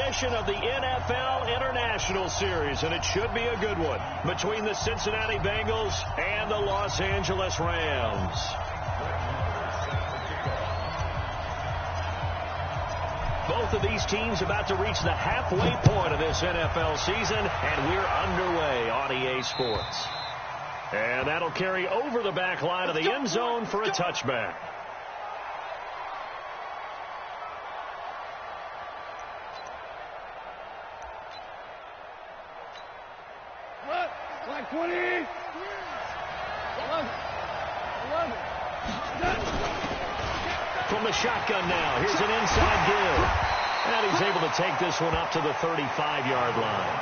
edition of the NFL International Series, and it should be a good one between the Cincinnati Bengals and the Los Angeles Rams. Both of these teams about to reach the halfway point of this NFL season, and we're underway on EA Sports. And that'll carry over the back line of the end zone for a touchback. Like 20. 11. From the shotgun now, here's an inside give. And he's able to take this one up to the 35-yard line.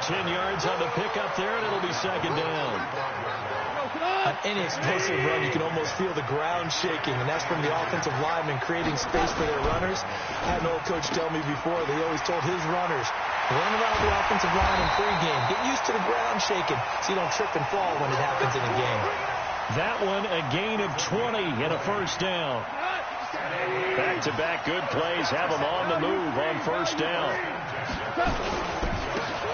10 yards on the pickup there, and it'll be second down. On any explosive run, you can almost feel the ground shaking, and that's from the offensive linemen creating space for their runners. I had an old coach tell me before, they always told his runners, run around the offensive line in pregame. Get used to the ground shaking so you don't trip and fall when it happens in a game. That one, a gain of 20 and a first down. Back-to-back good plays have them on the move on first down.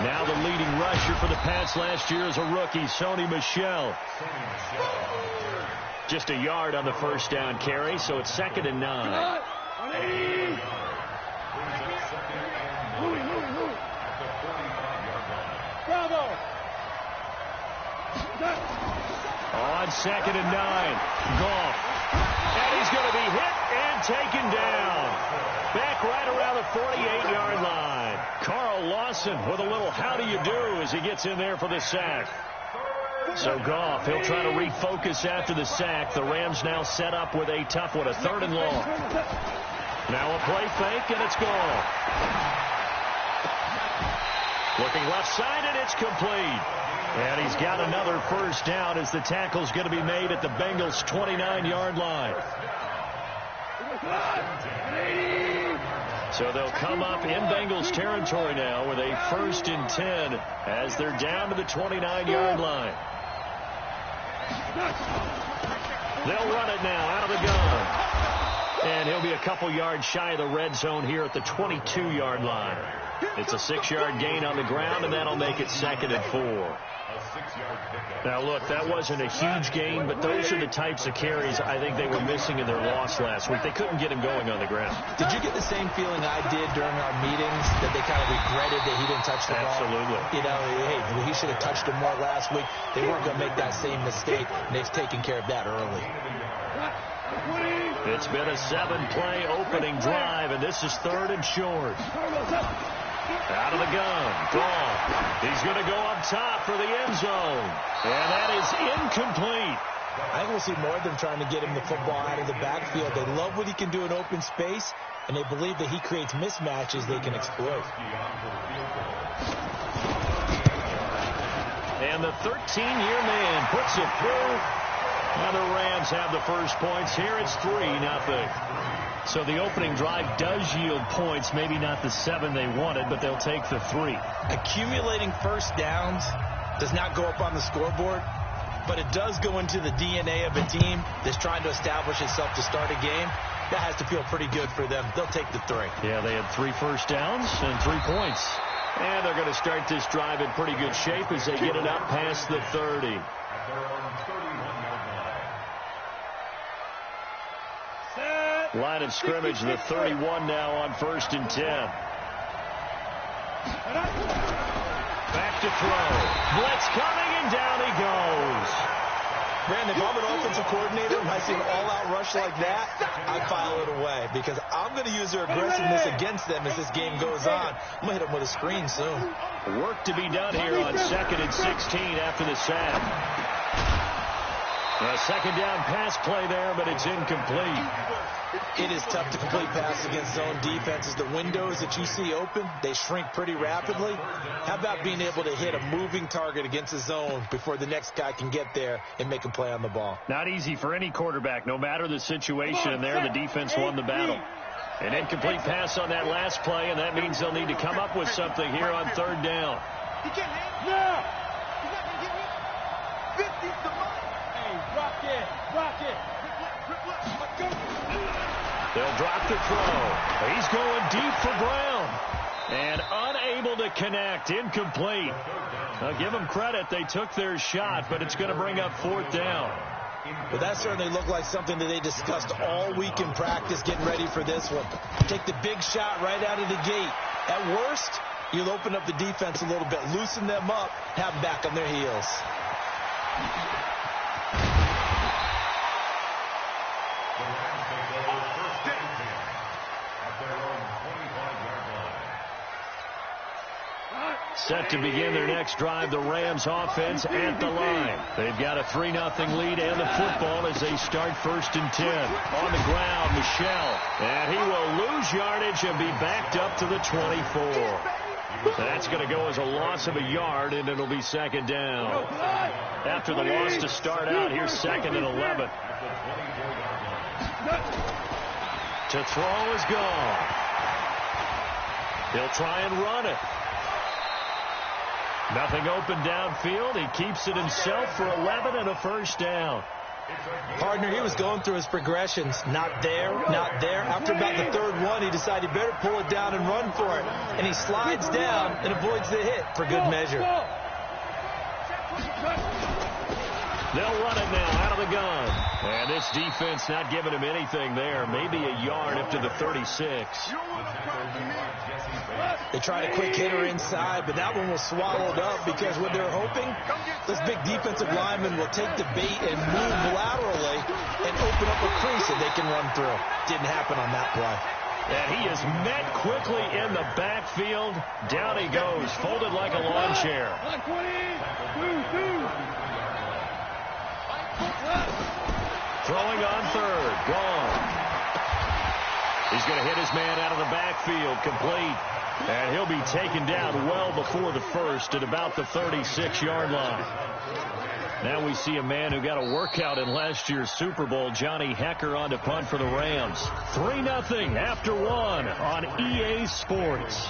Now the leading rusher for the Pats last year is a rookie, Sony Michel. Just a yard on the first down carry, so it's 2nd and 9. Bravo. On 2nd and 9, Goff. And he's going to be hit and taken down. Back right around the 48-yard line. Carl Lawson with a little how do you do as he gets in there for the sack. So Goff, he'll try to refocus after the sack. The Rams now set up with a tough one, a 3rd and long. Now a play fake, and it's gone. Looking left side, and it's complete. And he's got another first down as the tackle's going to be made at the Bengals' 29-yard line. So they'll come up in Bengals territory now with a 1st and 10 as they're down to the 29-yard line. They'll run it now out of the gun. And he'll be a couple yards shy of the red zone here at the 22-yard line. It's a 6-yard gain on the ground, and that'll make it 2nd and 4. Now, look, that wasn't a huge gain, but those are the types of carries I think they were missing in their loss last week. They couldn't get him going on the ground. Did you get the same feeling I did during our meetings, that they kind of regretted that he didn't touch the ball? Absolutely. You know, hey, he should have touched him more last week. They weren't going to make that same mistake, and they've taken care of that early. It's been a 7-play opening drive, and this is 3rd and short. Out of the gun, Goff. He's going to go up top for the end zone. And that is incomplete. I think we'll see more of them trying to get him the football out of the backfield. They love what he can do in open space, and they believe that he creates mismatches they can exploit. And the 13-year man puts it through. Now the Rams have the first points here. It's 3-0. So the opening drive does yield points, maybe not the 7 they wanted, but they'll take the 3. Accumulating first downs does not go up on the scoreboard, but it does go into the DNA of a team that's trying to establish itself to start a game. That has to feel pretty good for them. They'll take the 3. Yeah, they had 3 first downs and 3 points. And they're going to start this drive in pretty good shape as they get it up past the 30. Line of scrimmage, the 31 now on 1st and 10. Back to throw. Blitz coming, and down he goes. Brandon, if I'm an offensive coordinator and I see an all-out rush like that, I file it away because I'm going to use their aggressiveness against them as this game goes on. I'm going to hit them with a screen soon. Work to be done here on 2nd and 16 after the sack. A 2nd down pass play there, but it's incomplete. It is tough to complete passes against zone defenses. The windows that you see open, they shrink pretty rapidly. How about being able to hit a moving target against the zone before the next guy can get there and make a play on the ball? Not easy for any quarterback, no matter the situation, and there the defense won the battle. An incomplete pass on that last play, and that means they'll need to come up with something here on 3rd down. They'll drop the throw. He's going deep for Brown. And unable to connect. Incomplete. I'll give them credit. They took their shot, but it's going to bring up 4th down. Well, that certainly looked like something that they discussed all week in practice getting ready for this one. Take the big shot right out of the gate. At worst, you'll open up the defense a little bit, loosen them up, have them back on their heels. Set to begin their next drive, the Rams offense at the line. They've got a 3-0 lead and the football as they start 1st and 10. On the ground, Michel. And he will lose yardage and be backed up to the 24. That's going to go as a loss of a yard, and it'll be 2nd down. After the loss to start out, here's 2nd and 11. To throw is gone. He'll try and run it. Nothing open downfield. He keeps it himself for 11 and a 1st down. Partner, he was going through his progressions. Not there, not there. After about the 3rd one, he decided he better pull it down and run for it. And he slides down and avoids the hit for good measure. They'll run it now out of the gun. And this defense not giving him anything there. Maybe a yard up to the 36. They tried a quick hitter inside, but that one was swallowed up because what they're hoping, this big defensive lineman will take the bait and move laterally and open up a crease that they can run through. Didn't happen on that play. And he is met quickly in the backfield. Down he goes, folded like a lawn chair. Throwing on 3rd, gone. He's going to hit his man out of the backfield, complete. And he'll be taken down well before the 1st at about the 36-yard line. Now we see a man who got a workout in last year's Super Bowl, Johnny Hecker, on to punt for the Rams. 3-0 after 1 on EA Sports.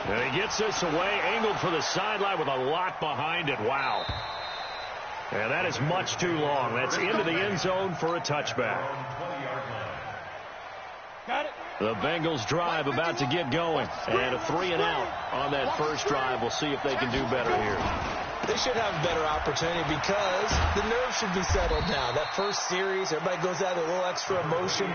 And he gets this away, angled for the sideline with a lot behind it. Wow. And that is much too long. That's into the end zone for a touchback. Got it. The Bengals drive about to get going. And a 3-and-out on that first drive. We'll see if they can do better here. They should have a better opportunity because the nerves should be settled now. That first series, everybody goes out with a little extra emotion.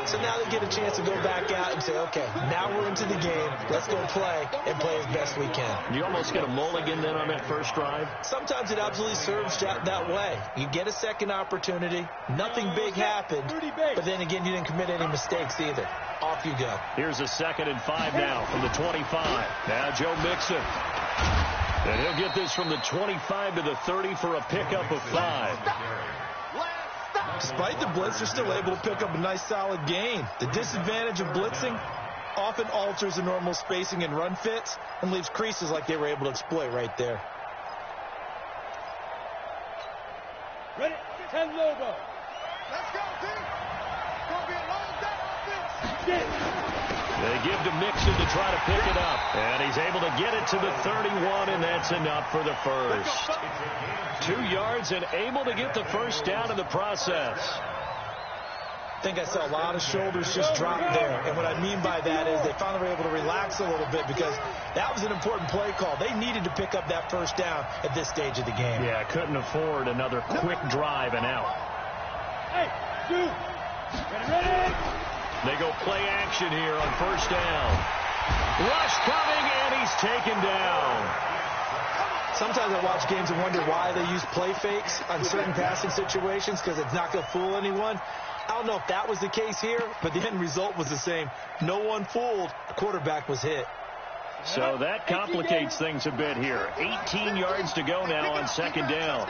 So now they get a chance to go back out and say, okay, now we're into the game. Let's go play and play as best we can. You almost get a mulligan then on that first drive? Sometimes it absolutely serves that way. You get a second opportunity. Nothing big happened. But then again, you didn't commit any mistakes either. Off you go. Here's a 2nd and 5 now from the 25. Now Joe Mixon. And he'll get this from the 25 to the 30 for a pickup of 5. Despite the blitz, they're still able to pick up a nice solid gain. The disadvantage of blitzing often alters the normal spacing and run fits and leaves creases like they were able to exploit right there. Ready? 10 Lobo. Let's go, team. It's going to be a long day on this. They give to Mixon to try to pick it up. And he's able to get it to the 31, and that's enough for the first. 2 yards and able to get the first down in the process. I think I saw a lot of shoulders just drop there. And what I mean by that is they finally were able to relax a little bit because that was an important play call. They needed to pick up that first down at this stage of the game. Yeah, couldn't afford another quick drive and out. Hey, two. Ready? They go play action here on first down. Rush coming, and he's taken down. Sometimes I watch games and wonder why they use play fakes on certain passing situations because it's not going to fool anyone. I don't know if that was the case here, but the end result was the same. No one fooled. The quarterback was hit. So that complicates things a bit here. 18 yards to go now on 2nd down.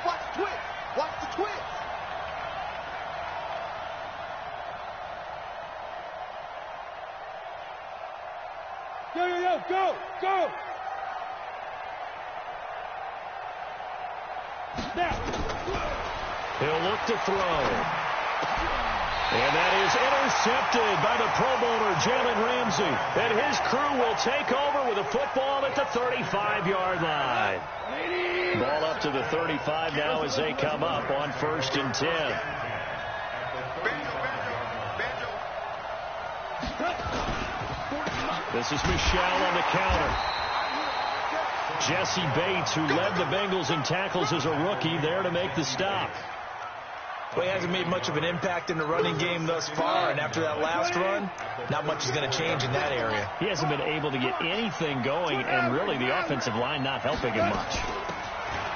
Watch the twist. Watch the twist. Go. He'll look to throw. And that is intercepted by the Pro Bowler, Jalen Ramsey. And his crew will take over with a football at the 35-yard line. Ball up to the 35 now as they come up on 1st and 10. This is Michelle on the counter. Jesse Bates, who led the Bengals in tackles as a rookie, there to make the stop. Well, he hasn't made much of an impact in the running game thus far, and after that last run, not much is going to change in that area. He hasn't been able to get anything going, and really the offensive line not helping him much.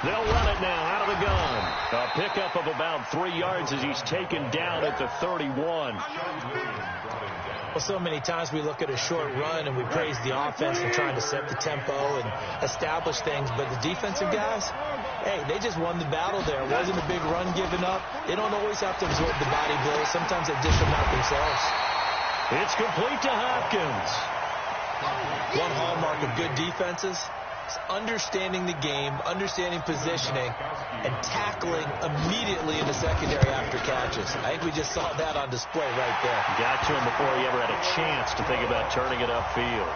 They'll run it now out of the gun. A pickup of about 3 yards as he's taken down at the 31. Well, so many times we look at a short run and we praise the offense for trying to set the tempo and establish things, but the defensive guys, hey, they just won the battle there. It wasn't a big run given up. They don't always have to absorb the body blows. Sometimes they dish them out themselves. It's complete to Hopkins. One hallmark of good defenses is understanding the game, understanding positioning, and tackling immediately in the secondary after catches. I think we just saw that on display right there. Got to him before he ever had a chance to think about turning it upfield.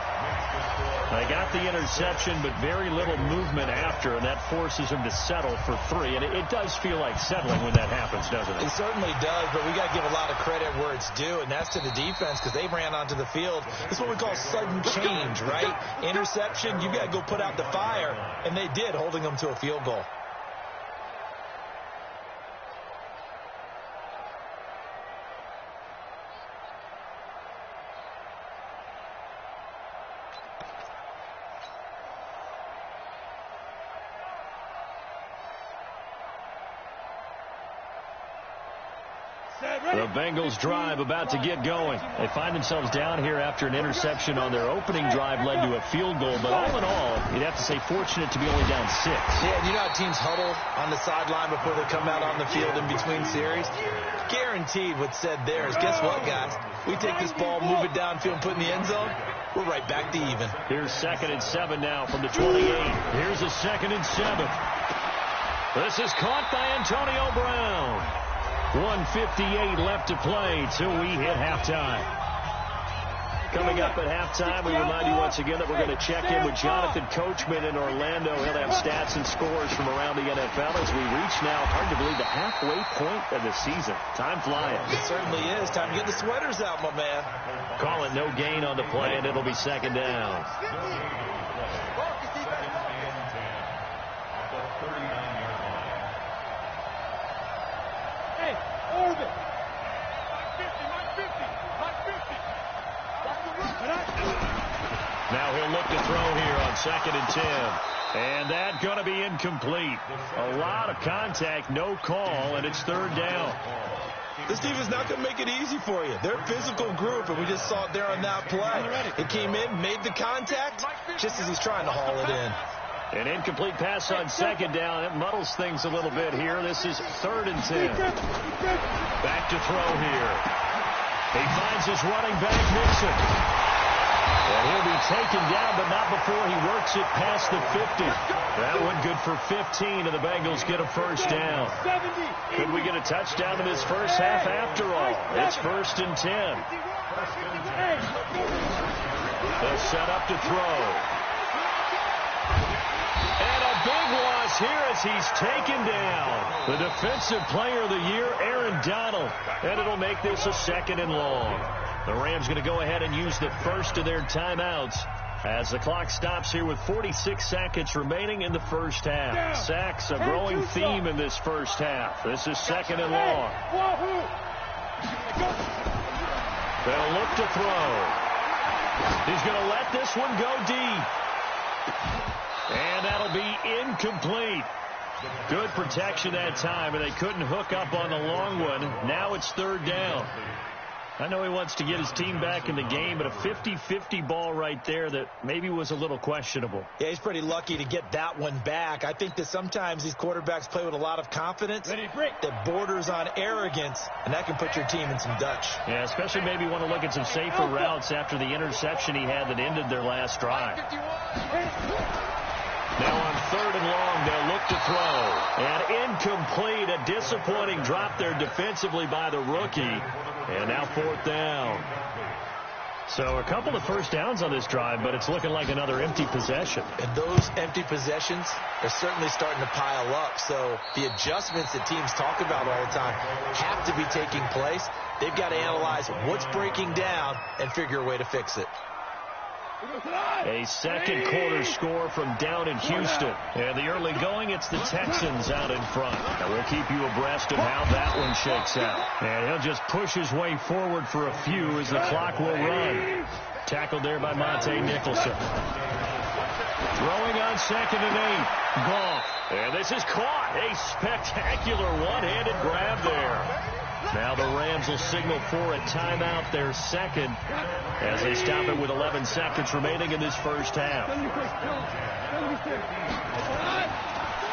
They got the interception, but very little movement after, and that forces him to settle for 3. And it does feel like settling when that happens, doesn't it? It certainly does, but we got to give a lot of credit where it's due, and that's to the defense because they ran onto the field. It's what we call sudden change, right? Interception, you got to go put out the fire, and they did, holding them to a field goal. The Bengals drive about to get going. They find themselves down here after an interception on their opening drive led to a field goal. But all in all, you'd have to say fortunate to be only down 6. Yeah, you know how teams huddle on the sideline before they come out on the field in between series? Guaranteed what's said there is, guess what, guys? We take this ball, move it downfield, and put it in the end zone, we're right back to even. Here's 2nd and 7 now from the 28. Here's a 2nd and 7. This is caught by Antonio Brown. 1:58 left to play till we hit halftime. Coming up at halftime, we remind you once again that we're going to check in with Jonathan Coachman in Orlando. He'll have stats and scores from around the NFL as we reach now, hard to believe, the halfway point of the season. Time flying. It certainly is. Time to get the sweaters out, my man. Call it no gain on the play, and it'll be 2nd down. Now he'll look to throw here on 2nd and 10. And that's going to be incomplete. A lot of contact, no call, and it's 3rd down. This team is not going to make it easy for you. They're a physical group, and we just saw it there on that play. It came in, made the contact, just as he's trying to haul it in. An incomplete pass on 2nd down. It muddles things a little bit here. This is 3rd and 10. Back to throw here. He finds his running back, Nixon. And he'll be taken down, but not before he works it past the 50. That one good for 15, and the Bengals get a 1st down. Could we get a touchdown in this first half after all? It's 1st and 10. They'll set up to throw. And a big loss here as he's taken down. The defensive player of the year, Aaron Donald. And it'll make this a 2nd and long. The Rams going to go ahead and use the first of their timeouts as the clock stops here with 46 seconds remaining in the first half. Sacks, a growing theme in this first half. This is 2nd and long. They'll look to throw. He's going to let this one go deep. And that'll be incomplete. Good protection that time, and they couldn't hook up on the long one. Now it's 3rd down. I know he wants to get his team back in the game, but a 50-50 ball right there that maybe was a little questionable. Yeah, he's pretty lucky to get that one back. I think that sometimes these quarterbacks play with a lot of confidence that borders on arrogance, and that can put your team in some Dutch. Yeah, especially maybe want to look at some safer routes after the interception he had that ended their last drive. Now on 3rd and long, they'll look to throw. And incomplete. A disappointing drop there defensively by the rookie. And now 4th down. So a couple of first downs on this drive, but it's looking like another empty possession. And those empty possessions are certainly starting to pile up. So the adjustments that teams talk about all the time have to be taking place. They've got to analyze what's breaking down and figure a way to fix it. A second quarter score from down in Houston. And the early going, it's the Texans out in front. And we'll keep you abreast of how that one shakes out. And he'll just push his way forward for a few as the clock will run. Tackled there by Monte Nicholson. Throwing on 2nd and 8. Goff. And this is caught. A spectacular one-handed grab there. Now the Rams will signal for a timeout, their second, as they stop it with 11 seconds remaining in this first half.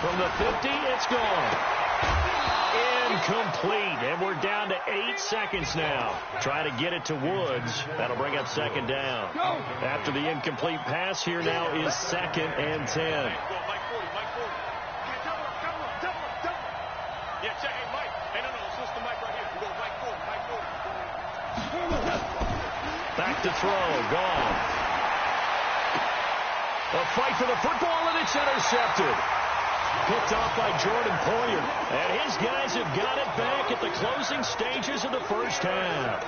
From the 50, it's gone. Incomplete, and we're down to 8 seconds now. Try to get it to Woods. That'll bring up 2nd down. After the incomplete pass, here now is 2nd and 10. Back to throw. Gone. A fight for the football, and it's intercepted. Picked off by Jordan Poyer. And his guys have got it back at the closing stages of the first half.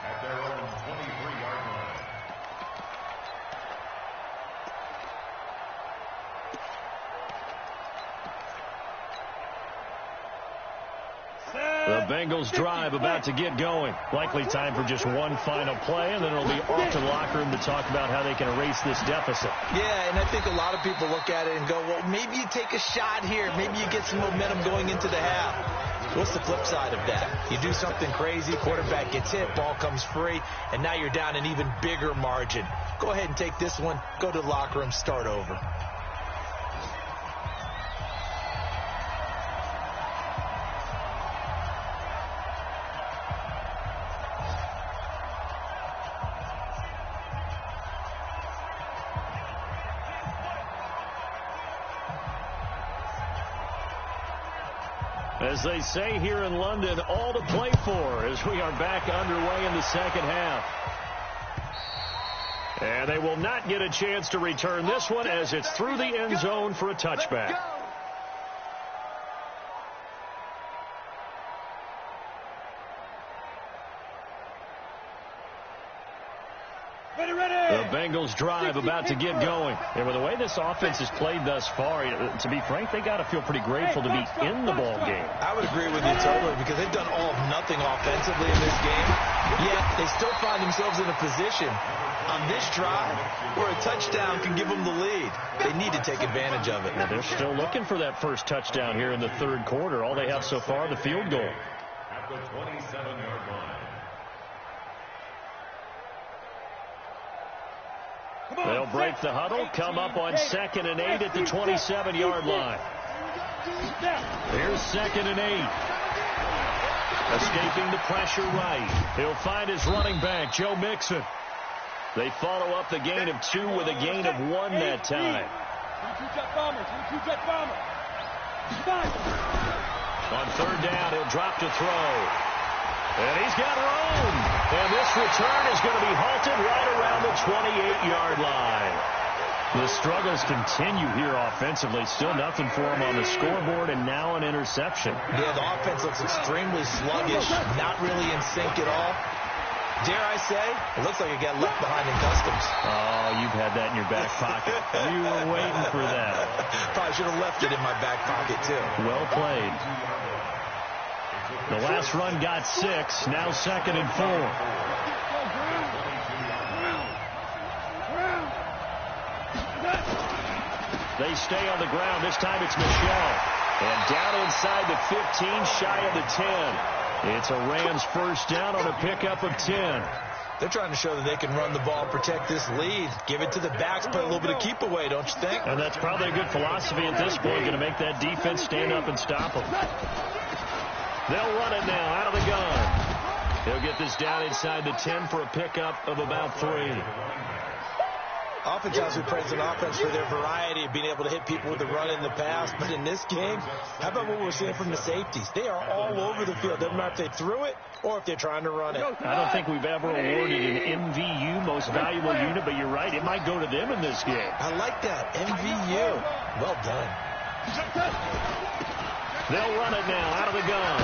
At their own 23-yard line. The Bengals drive about to get going. Likely time for just one final play, and then it'll be off to the locker room to talk about how they can erase this deficit. Yeah, and I think a lot of people look at it and go, well, maybe you take a shot here. Maybe you get some momentum going into the half. What's the flip side of that? You do something crazy, quarterback gets hit, ball comes free, and now you're down an even bigger margin. Go ahead and take this one, go to the locker room, start over. As they say here in London, all to play for as we are back underway in the second half. And they will not get a chance to return this one as it's through the end zone for a touchback. The Bengals drive about to get going. And with the way this offense has played thus far, to be frank, they got to feel pretty grateful to be in the ball game. I would agree with you totally because they've done all of nothing offensively in this game. Yet they still find themselves in a position on this drive where a touchdown can give them the lead. They need to take advantage of it. Well, they're still looking for that first touchdown here in the third quarter. All they have so far, the field goal. At the 27-yard line. They'll break the huddle, come up on 2nd and 8 at the 27-yard line. Here's 2nd and 8. Escaping the pressure right. He'll find his running back, Joe Mixon. They follow up the gain of 2 with a gain of 1 that time. On 3rd down, he'll drop to throw. And he's got room. And this return is going to be halted right around the 28-yard line. The struggles continue here offensively. Still nothing for him on the scoreboard, and now an interception. Yeah, the offense looks extremely sluggish, not really in sync at all. Dare I say, it looks like it got left behind in customs. Oh, you've had that in your back pocket. You were waiting for that. Probably should have left it in my back pocket, too. Well played. The last run got 6. Now 2nd and 4. They stay on the ground. This time it's Michelle. And down inside the 15, shy of the 10. It's a Rams first down on a pickup of 10. They're trying to show that they can run the ball, protect this lead, give it to the backs, put a little bit of keep away, don't you think? And that's probably a good philosophy at this point, going to make that defense stand up and stop them. They'll run it now out of the gun. He'll get this down inside the 10 for a pickup of about 3. Oftentimes we praise an offense for their variety of being able to hit people with the run in the past. But in this game, how about what we're seeing from the safeties? They are all over the field. Doesn't matter if they threw it or if they're trying to run it. I don't think we've ever awarded an MVU, most valuable unit, but you're right. It might go to them in this game. I like that. MVU. Well done. They'll run it now out of the gun.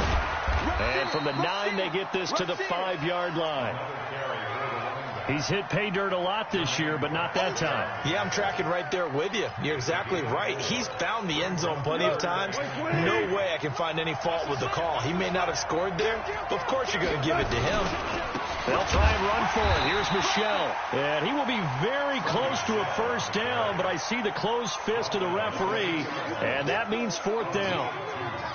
And from the 9, they get this to the 5-yard line. He's hit pay dirt a lot this year, but not that time. Yeah, I'm tracking right there with you. You're exactly right. He's found the end zone plenty of times. No way I can find any fault with the call. He may not have scored there, but of course you're going to give it to him. They'll try and run for it. Here's Michelle. And he will be very close to a first down, but I see the closed fist of the referee, and that means 4th down.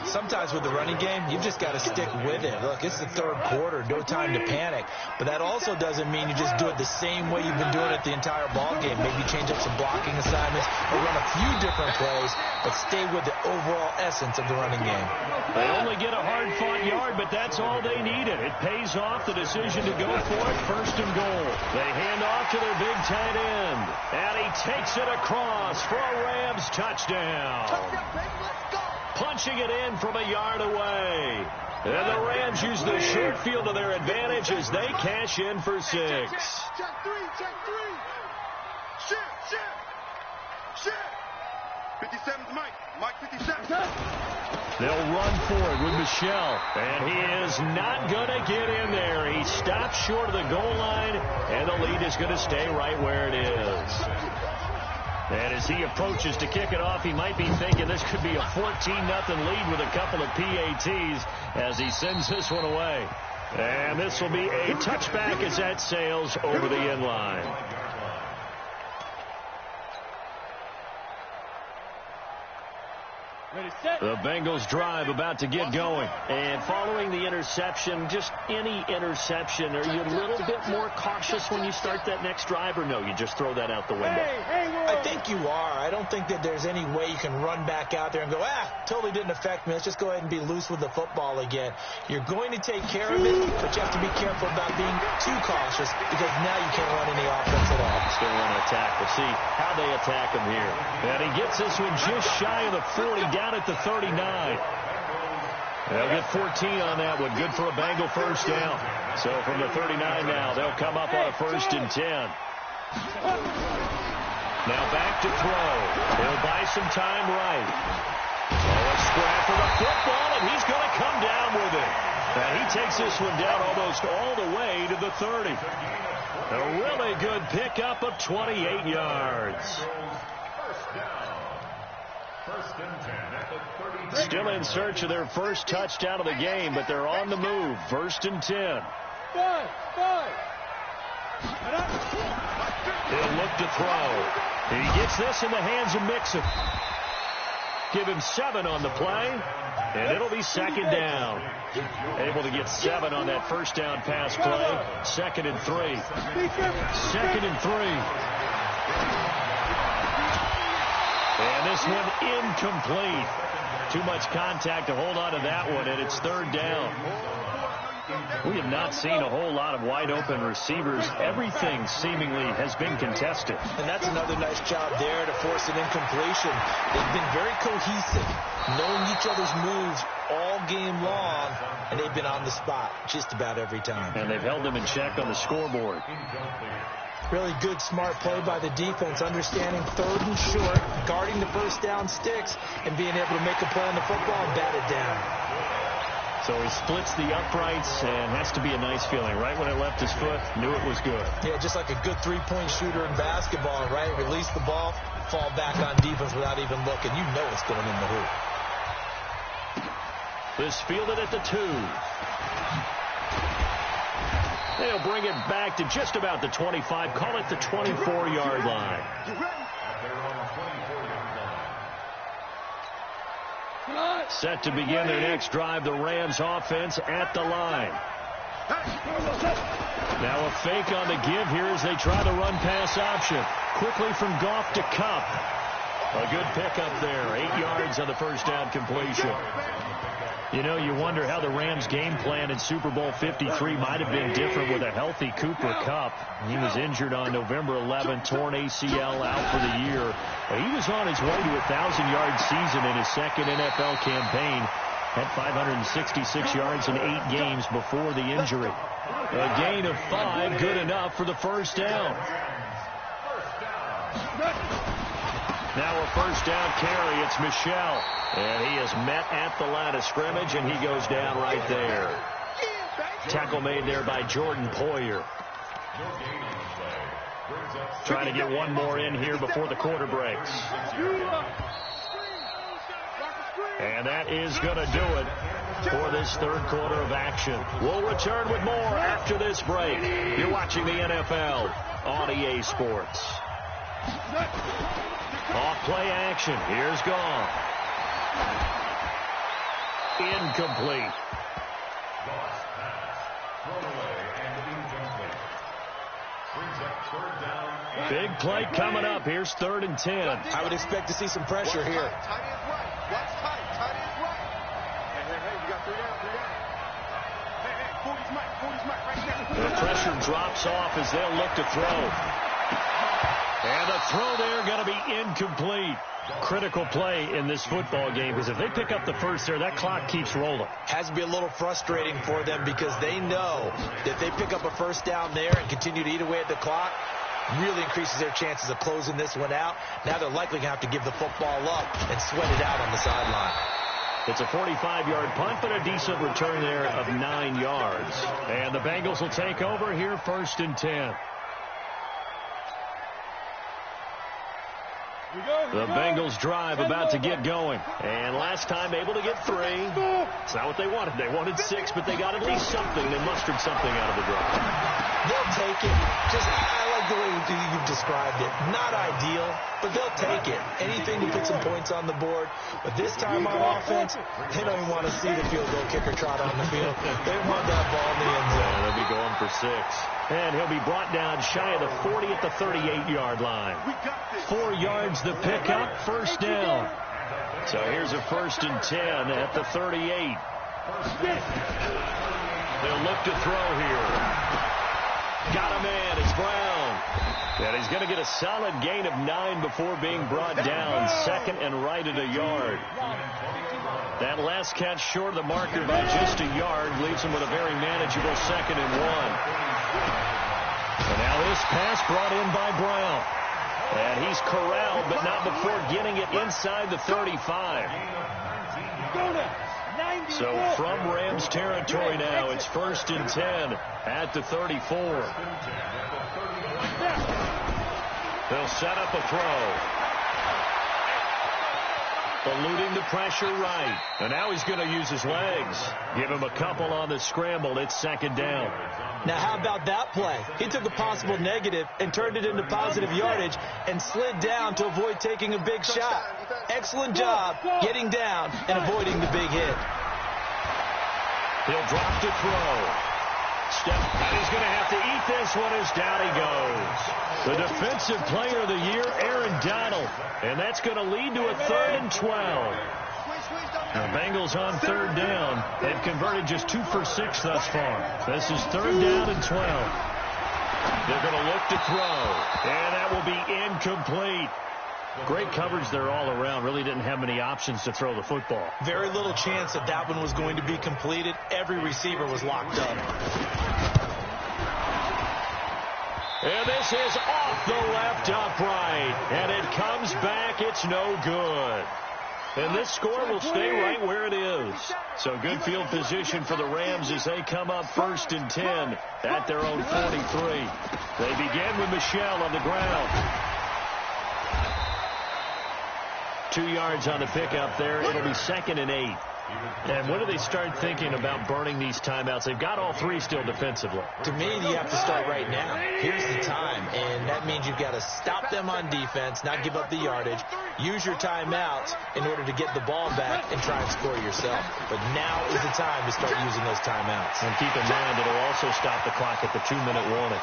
Sometimes with the running game, you've just got to stick with it. Look, it's the 3rd quarter, no time to panic. But that also doesn't mean you just do it the same way you've been doing it the entire ball game. Maybe change up some blocking assignments or run a few different plays, but stay with the overall essence of the running game. They only get a hard-fought yard, but that's all they needed. It pays off the decision to go for it, 1st and goal. They hand off to their big tight end, and he takes it across for a Rams touchdown. Punching it in from a yard away. And the Rams use the short field to their advantage as they cash in for 6. Check 3. Shit. 57's Mike. Mike 57. They'll run for it with Michelle. And he is not going to get in there. He stops short of the goal line, and the lead is going to stay right where it is. And as he approaches to kick it off, he might be thinking this could be a 14-0 lead with a couple of PATs as he sends this one away. And this will be a touchback as that sails over the end line. The Bengals drive about to get going. And following the interception, just any interception, are you a little bit more cautious when you start that next drive, or no, you just throw that out the window? I think you are. I don't think that there's any way you can run back out there and go, totally didn't affect me. Let's just go ahead and be loose with the football again. You're going to take care of it, but you have to be careful about being too cautious because now you can't run any offense at all. Still want to attack. We'll see how they attack him here. And he gets this one just shy of the 40, down at the 39. They'll get 14 on that one. Good for a Bengal first down. So from the 39 now, they'll come up on a 1st and 10. Now back to throw. He'll buy some time right. A scrap for the football, and he's going to come down with it. And he takes this one down almost all the way to the 30. A really good pickup of 28 yards. Still in search of their first touchdown of the game, but they're on the move. 1st and 10. He'll look to throw. He gets this in the hands of Mixon. Give him 7 on the play, and it'll be 2nd down. Able to get 7 on that first down pass play. 2nd and 3. 2nd and 3. And this one incomplete. Too much contact to hold on to that one, and it's 3rd down. We have not seen a whole lot of wide-open receivers. Everything seemingly has been contested. And that's another nice job there to force an incompletion. They've been very cohesive, knowing each other's moves all game long, and they've been on the spot just about every time. And they've held them in check on the scoreboard. Really good, smart play by the defense, understanding 3rd and short, guarding the first down sticks, and being able to make a play on the football and bat it down. So he splits the uprights, and has to be a nice feeling. Right when it left his foot, knew it was good. Yeah, just like a good three-point shooter in basketball, right? Release the ball, fall back on defense without even looking. You know it's going in the hoop. This fielded at the 2. They'll bring it back to just about the 25. Call it the 24-yard line. Set to begin their next drive, the Rams offense at the line. Now a fake on the give here as they try the run-pass option. Quickly from Goff to Kupp. A good pickup there. 8 yards on the first down completion. You know, you wonder how the Rams' game plan in Super Bowl 53 might have been different with a healthy Cooper Kupp. He was injured on November 11th, torn ACL out for the year. But he was on his way to a 1,000-yard season in his second NFL campaign at 566 yards in 8 games before the injury. A gain of 5, good enough for the first down. Now a first down carry. It's Michel. And he is met at the line of scrimmage, and he goes down right there. Tackle made there by Jordan Poyer. Trying to get one more in here before the quarter breaks. And that is going to do it for this third quarter of action. We'll return with more after this break. You're watching the NFL on EA Sports. Off play action. Here's Goff. Incomplete. Big play coming up. Here's 3rd and 10. I would expect to see some pressure here. Tight end right. Watch tight. Tight end right. Hey, you got 3 down, 3 down. Hey, 40's Mike right there. The pressure drops off as they'll look to throw. And the throw there going to be incomplete. Critical play in this football game, because if they pick up the first there, that clock keeps rolling. Has to be a little frustrating for them because they know that they pick up a first down there and continue to eat away at the clock, really increases their chances of closing this one out. Now they're likely going to have to give the football up and sweat it out on the sideline. It's a 45-yard punt, but a decent return there of 9 yards. And the Bengals will take over here, 1st and 10. The Bengals drive about to get going. And last time able to get 3. It's not what they wanted. They wanted 6, but they got at least something. They mustered something out of the drive. They'll take it. I like the way you've described it. Not ideal, but they'll take it. Anything to put some points on the board. But this time on offense, they don't even want to see the field goal kicker trot on the field. They want that ball in the end zone. They'll be going for 6. And he'll be brought down shy of the 40 at the 38-yard line. 4 yards the pickup, 1st down. So here's a 1st and 10 at the 38. They'll look to throw here. Got a man. It's Brown. And he's going to get a solid gain of 9 before being brought down. 2nd and right at a yard. That last catch short of the marker by just a yard leaves him with a very manageable 2nd and 1. And now this pass brought in by Brown. And he's corralled, but not before getting it inside the 35. So from Rams territory now, it's 1st and 10 at the 34. They'll set up a throw. Eluding the pressure right. And now he's going to use his legs. Give him a couple on the scramble. It's 2nd down. Now, how about that play? He took a possible negative and turned it into positive yardage and slid down to avoid taking a big shot. Excellent job getting down and avoiding the big hit. He'll drop to throw. And he's going to have to eat this one as down he goes. The defensive player of the year, Aaron Donald. And that's going to lead to a 3rd and 12. The Bengals on 3rd down. They've converted just 2 for 6 thus far. This is 3rd down and 12. They're going to look to throw. And that will be incomplete. Great coverage there all around. Really didn't have many options to throw the football. Very little chance that that one was going to be completed. Every receiver was locked up. And this is off the left upright. And it comes back. It's no good. And this score will stay right where it is. So good field position for the Rams as they come up 1st and 10 at their own 43. They begin with Michel on the ground. 2 yards on the pickup there. It'll be 2nd and 8. And when do they start thinking about burning these timeouts? They've got all 3 still defensively. To me, you have to start right now. Here's the time, and that means you've got to stop them on defense, not give up the yardage, use your timeouts in order to get the ball back and try and score yourself. But now is the time to start using those timeouts. And keep in mind, it'll also stop the clock at the 2-minute warning.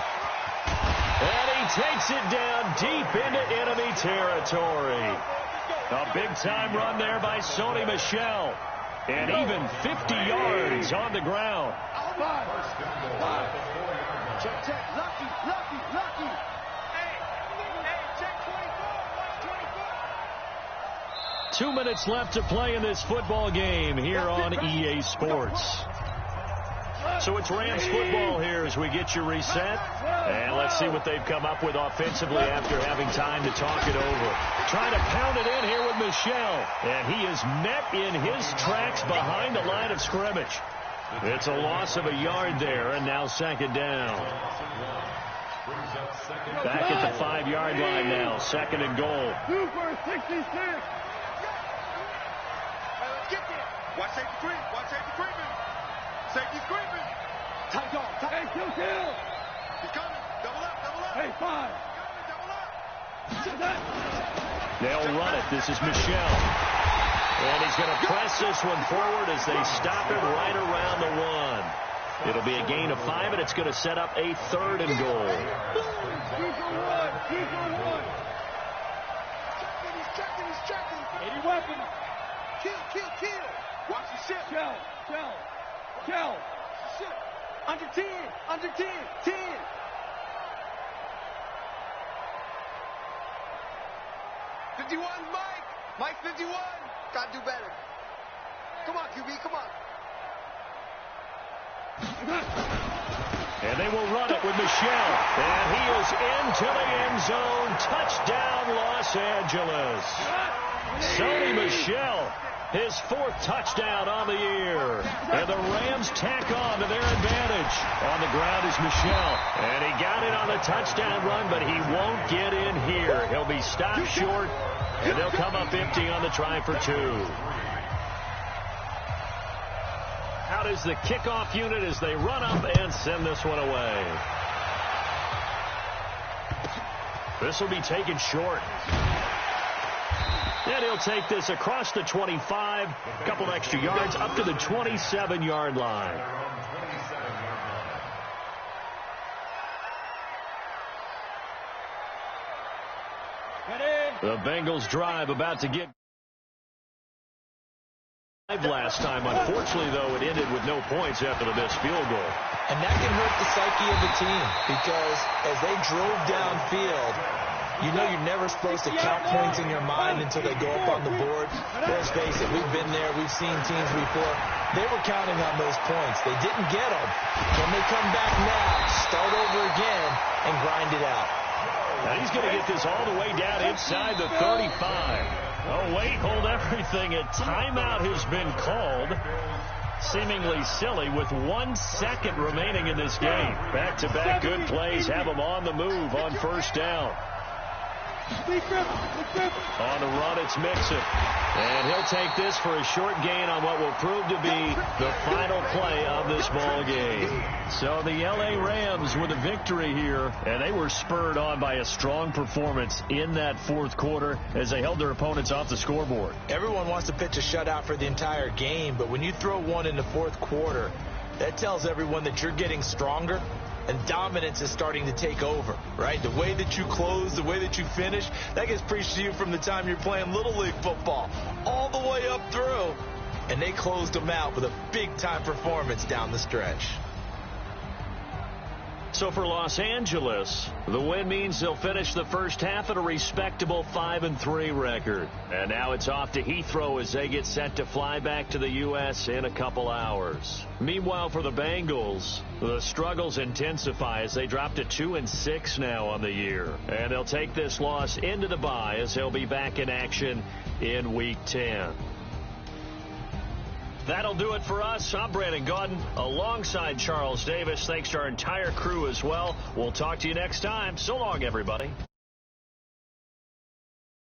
And he takes it down deep into enemy territory. A big-time run there by Sony Michel. And even 50 yards on the ground. Check, check. Lucky, lucky, lucky. Hey, check 24. 2 minutes left to play in this football game here on EA Sports. So it's Rams football here as we get you reset. And let's see what they've come up with offensively after having time to talk it over. Trying to pound it in here with Michel. And he is met in his tracks behind the line of scrimmage. It's a loss of a yard there, and now second down. Back at the 5-yard line now, second and goal. 2 for 66. Get there. Watch safety creep. Watch safety creeping. Safety's creeping. Tight dog. Hey, kill. He's coming. Double up, double up. Hey, 5. Double up. They'll run it. This is Michel. And he's going to press this one forward as they stop it right around the 1. It'll be a gain of 5, and it's going to set up a third and goal. 2 for 1. 2 for 1. He's checking. 80 weapons. Kill. Watch the ship. Shell. Ship. Under 10. 10. Mike 51. Gotta do better. Come on, QB, come on. And they will run it with Michel. And he is into the end zone. Touchdown, Los Angeles. Sony Michel, his 4th touchdown on the year. And the Rams tack on to their advantage. On the ground is Michel. And he got it on the touchdown run, but he won't get in here. He'll be stopped short, and they'll come up empty on the try for 2. Out is the kickoff unit as they run up and send this one away. This will be taken short. And he'll take this across the 25, a couple extra yards, up to the 27-yard line. The Bengals drive about to get last time. Unfortunately, though, it ended with no points after the missed field goal. And that can hurt the psyche of the team because as they drove downfield, you know you're never supposed to count points in your mind until they go up on the board. Let's face it, we've been there. We've seen teams before. They were counting on those points. They didn't get them. Can they come back now, start over again, and grind it out? Now he's going to get this all the way down inside the 35. Oh, wait, hold everything. A timeout has been called. Seemingly silly with 1 second remaining in this game. Back-to-back good plays have them on the move on first down. On the run, it's Mixon. And he'll take this for a short gain on what will prove to be the final play of this ball game. So the L.A. Rams with a victory here, and they were spurred on by a strong performance in that 4th quarter as they held their opponents off the scoreboard. Everyone wants to pitch a shutout for the entire game, but when you throw one in the 4th quarter, that tells everyone that you're getting stronger. And dominance is starting to take over, right? The way that you close, the way that you finish, that gets preached to you from the time you're playing Little League football all the way up through. And they closed them out with a big-time performance down the stretch. So for Los Angeles, the win means they'll finish the first half at a respectable 5-3 record. And now it's off to Heathrow as they get set to fly back to the U.S. in a couple hours. Meanwhile, for the Bengals, the struggles intensify as they drop to 2-6 now on the year. And they'll take this loss into the bye as they'll be back in action in Week 10. That'll do it for us. I'm Brandon Gaudin alongside Charles Davis. Thanks to our entire crew as well. We'll talk to you next time. So long, everybody.